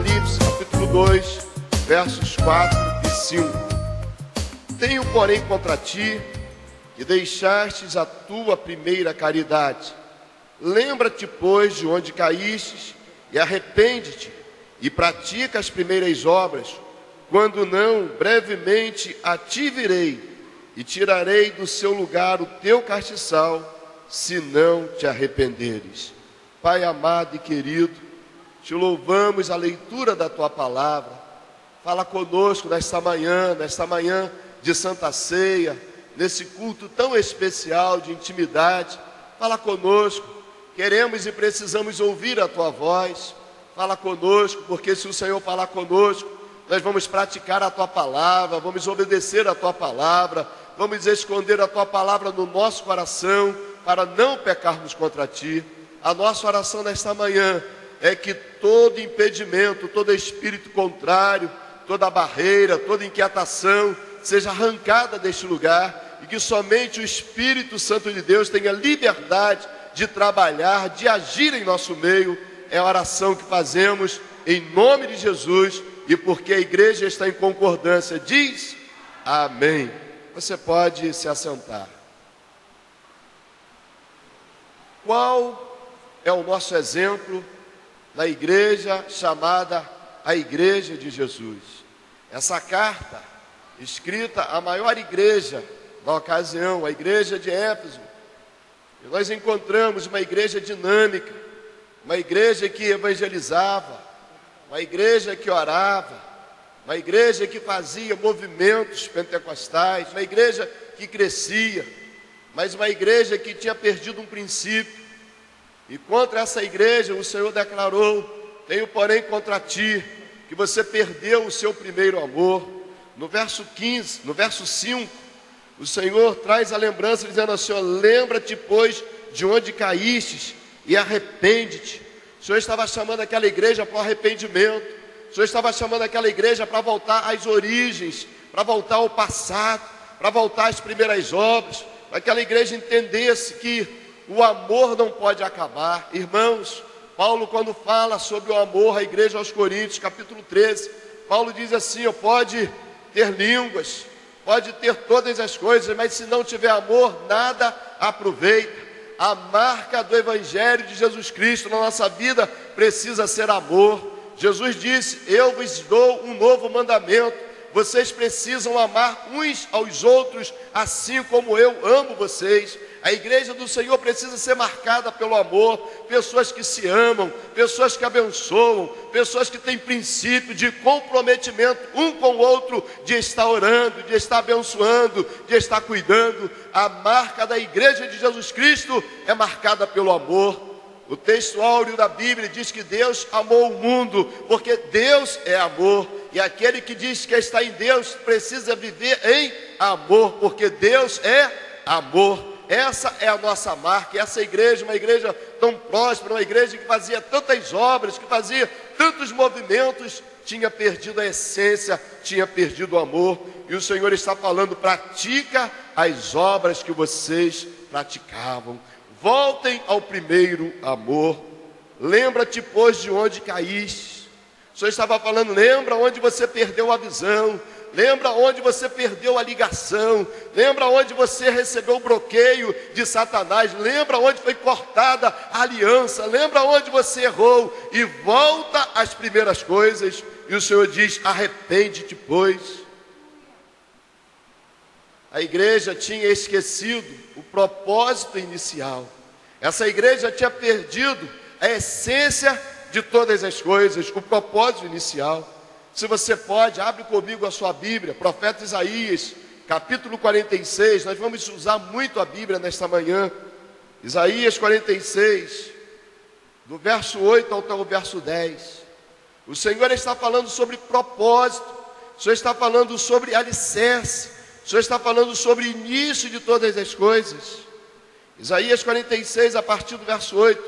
Apocalipse, capítulo 2, versos 4 e 5. Tenho, porém, contra ti, que deixastes a tua primeira caridade. Lembra-te, pois, de onde caístes, e arrepende-te, e pratica as primeiras obras. Quando não, brevemente a ti virei, e tirarei do seu lugar o teu castiçal, se não te arrependeres. Pai amado e querido, te louvamos a leitura da tua palavra. Fala conosco nesta manhã de Santa Ceia, nesse culto tão especial de intimidade. Fala conosco, queremos e precisamos ouvir a tua voz. Fala conosco, porque se o Senhor falar conosco, nós vamos praticar a tua palavra, vamos obedecer a tua palavra, vamos esconder a tua palavra no nosso coração, para não pecarmos contra ti. A nossa oração nesta manhã é que todo impedimento, todo espírito contrário, toda barreira, toda inquietação seja arrancada deste lugar, e que somente o Espírito Santo de Deus tenha liberdade de trabalhar, de agir em nosso meio. É a oração que fazemos em nome de Jesus, e porque a igreja está em concordância, diz amém. Você pode se assentar. Qual é o nosso exemplo na igreja chamada a Igreja de Jesus? Essa carta, escrita à maior igreja da ocasião, a igreja de Éfeso, e nós encontramos uma igreja dinâmica, uma igreja que evangelizava, uma igreja que orava, uma igreja que fazia movimentos pentecostais, uma igreja que crescia, mas uma igreja que tinha perdido um princípio. E contra essa igreja o Senhor declarou: tenho, porém, contra ti, que você perdeu o seu primeiro amor. No verso 15, no verso 5, o Senhor traz a lembrança dizendo assim: lembra-te, pois, de onde caístes e arrepende-te. O Senhor estava chamando aquela igreja para o arrependimento. O Senhor estava chamando aquela igreja para voltar às origens, para voltar ao passado, para voltar às primeiras obras, para que aquela igreja entendesse que o amor não pode acabar. Irmãos, Paulo, quando fala sobre o amor à igreja aos Coríntios, capítulo 13, Paulo diz assim: pode ter línguas, pode ter todas as coisas, mas se não tiver amor, nada aproveita. A marca do Evangelho de Jesus Cristo na nossa vida precisa ser amor. Jesus disse: eu vos dou um novo mandamento. Vocês precisam amar uns aos outros, assim como eu amo vocês. A igreja do Senhor precisa ser marcada pelo amor. Pessoas que se amam, pessoas que abençoam, pessoas que têm princípio de comprometimento um com o outro, de estar orando, de estar abençoando, de estar cuidando. A marca da igreja de Jesus Cristo é marcada pelo amor. O texto áureo da Bíblia diz que Deus amou o mundo, porque Deus é amor. E aquele que diz que está em Deus precisa viver em amor, porque Deus é amor. Essa é a nossa marca. Essa igreja, uma igreja tão próspera, uma igreja que fazia tantas obras, que fazia tantos movimentos, tinha perdido a essência, tinha perdido o amor. E o Senhor está falando: pratica as obras que vocês praticavam. Voltem ao primeiro amor. Lembra-te, pois, de onde caíste. O Senhor estava falando: lembra onde você perdeu a visão, lembra onde você perdeu a ligação, lembra onde você recebeu o bloqueio de Satanás, lembra onde foi cortada a aliança, lembra onde você errou, e volta às primeiras coisas. E o Senhor diz: arrepende-te, pois. A igreja tinha esquecido o propósito inicial. Essa igreja tinha perdido a essência de todas as coisas, o propósito inicial. Se você pode, abre comigo a sua Bíblia, profeta Isaías, capítulo 46, nós vamos usar muito a Bíblia nesta manhã. Isaías 46, do verso 8 até o verso 10. O Senhor está falando sobre propósito, o Senhor está falando sobre alicerce, o Senhor está falando sobre o início de todas as coisas. Isaías 46, a partir do verso 8,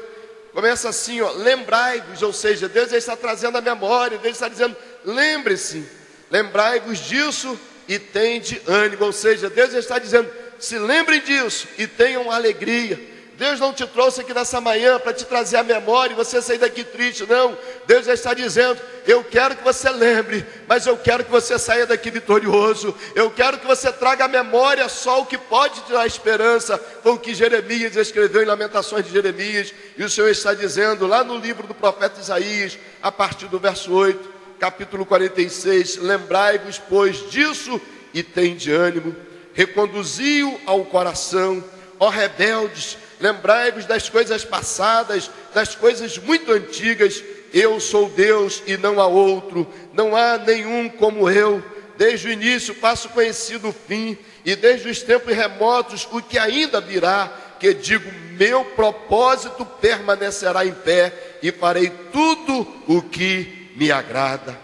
começa assim: lembrai-vos, ou seja, Deus está trazendo a memória, Deus está dizendo: lembre-se, lembrai-vos disso e tende ânimo. Ou seja, Deus está dizendo: se lembrem disso e tenham alegria. Deus não te trouxe aqui nessa manhã para te trazer a memória e você sair daqui triste, não. Deus já está dizendo, eu quero que você lembre, mas eu quero que você saia daqui vitorioso. Eu quero que você traga à memória só o que pode te dar esperança. Foi o que Jeremias escreveu em Lamentações de Jeremias. E o Senhor está dizendo lá no livro do profeta Isaías, a partir do verso 8, capítulo 46, lembrai-vos, pois, disso e tende ânimo. Reconduzi-o ao coração, ó rebeldes, lembrai-vos das coisas passadas, das coisas muito antigas. Eu sou Deus e não há outro, não há nenhum como eu. Desde o início faço conhecido o fim, e desde os tempos remotos o que ainda virá, que digo, meu propósito permanecerá em pé, e farei tudo o que me agrada.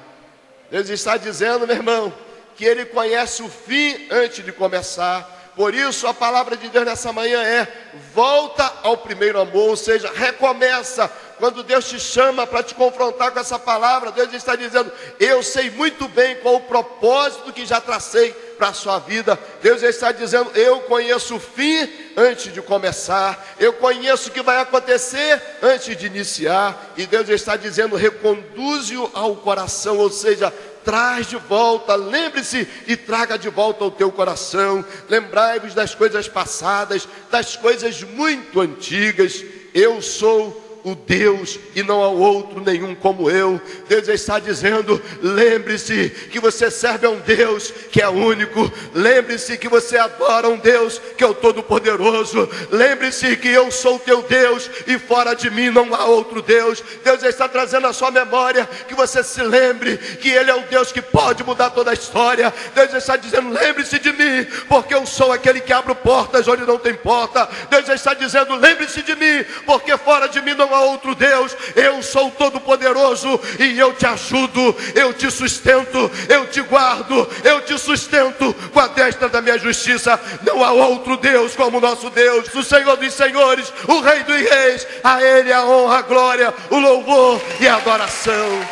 Deus está dizendo, meu irmão, que Ele conhece o fim antes de começar. Por isso a palavra de Deus nessa manhã é, volta ao primeiro amor, ou seja, recomeça. Quando Deus te chama para te confrontar com essa palavra, Deus está dizendo, eu sei muito bem qual o propósito que já tracei para a sua vida. Deus está dizendo, eu conheço o fim antes de começar, eu conheço o que vai acontecer antes de iniciar. E Deus está dizendo, reconduze-o ao coração, ou seja, traz de volta, lembre-se e traga de volta ao teu coração. Lembrai-vos das coisas passadas, das coisas muito antigas. Eu sou o Deus e não há outro nenhum como eu. Deus está dizendo, lembre-se que você serve a um Deus que é único. Lembre-se que você adora um Deus que é o Todo-Poderoso. Lembre-se que eu sou o teu Deus e fora de mim não há outro Deus. Deus está trazendo à sua memória que você se lembre que Ele é o Deus que pode mudar toda a história. Deus está dizendo, lembre-se de mim, porque eu sou aquele que abre portas onde não tem porta. Deus está dizendo, lembre-se de mim, porque fora de mim não há outro Deus. Eu sou o Todo-Poderoso e eu te ajudo, eu te sustento, eu te guardo, eu te sustento com a destra da minha justiça. Não há outro Deus como o nosso Deus, o Senhor dos Senhores, o Rei dos Reis. A Ele a honra, a glória, o louvor e a adoração.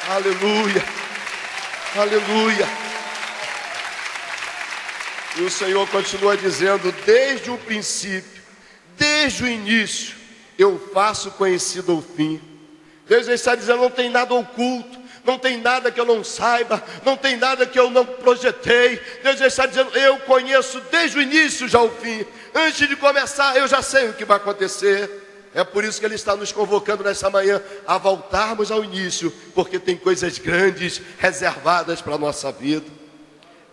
Aleluia, aleluia. E o Senhor continua dizendo, desde o princípio, desde o início, eu faço conhecido o fim. Deus está dizendo, não tem nada oculto, não tem nada que eu não saiba, não tem nada que eu não projetei. Deus está dizendo, eu conheço desde o início já o fim. Antes de começar, eu já sei o que vai acontecer. É por isso que Ele está nos convocando nessa manhã a voltarmos ao início, porque tem coisas grandes reservadas para a nossa vida.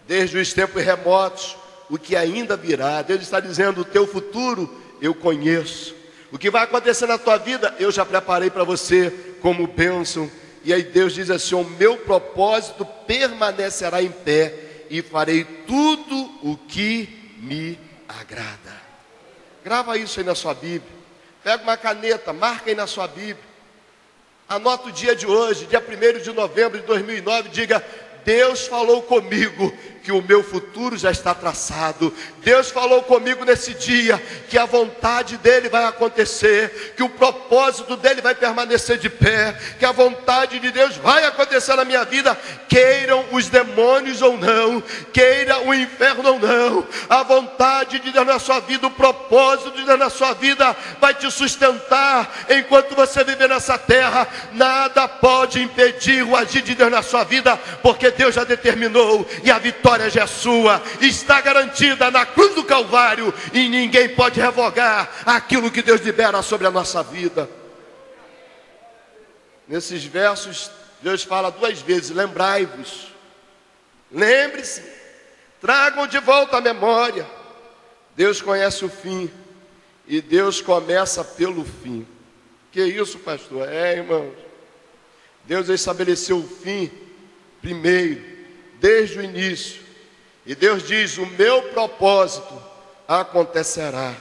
Desde os tempos remotos, o que ainda virá. Deus está dizendo, o teu futuro eu conheço. O que vai acontecer na tua vida, eu já preparei para você como bênção. E aí Deus diz assim, o meu propósito permanecerá em pé e farei tudo o que me agrada. Grava isso aí na sua Bíblia. Pega uma caneta, marca aí na sua Bíblia. Anota o dia de hoje, dia 1º de novembro de 2009, diga, Deus falou comigo que o meu futuro já está traçado. Deus falou comigo nesse dia que a vontade dele vai acontecer, que o propósito dele vai permanecer de pé, que a vontade de Deus vai acontecer na minha vida, queiram os demônios ou não, queira o inferno ou não. A vontade de Deus na sua vida, o propósito de Deus na sua vida vai te sustentar enquanto você viver nessa terra. Nada pode impedir o agir de Deus na sua vida, porque Deus já determinou e a vitória já é sua, está garantida na cruz do Calvário, e ninguém pode revogar aquilo que Deus libera sobre a nossa vida. Nesses versos, Deus fala 2 vezes, lembrai-vos, lembre-se, tragam de volta a memória. Deus conhece o fim, e Deus começa pelo fim. Que isso, pastor? Irmãos, Deus estabeleceu o fim primeiro, desde o início. E Deus diz, o meu propósito acontecerá.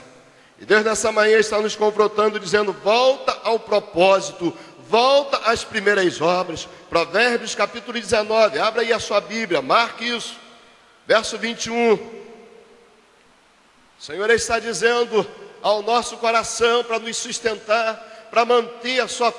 E Deus nessa manhã está nos confrontando, dizendo, volta ao propósito, volta às primeiras obras. Provérbios capítulo 19, abra aí a sua Bíblia, marque isso, verso 21. O Senhor está dizendo ao nosso coração, para nos sustentar, para manter a sua fé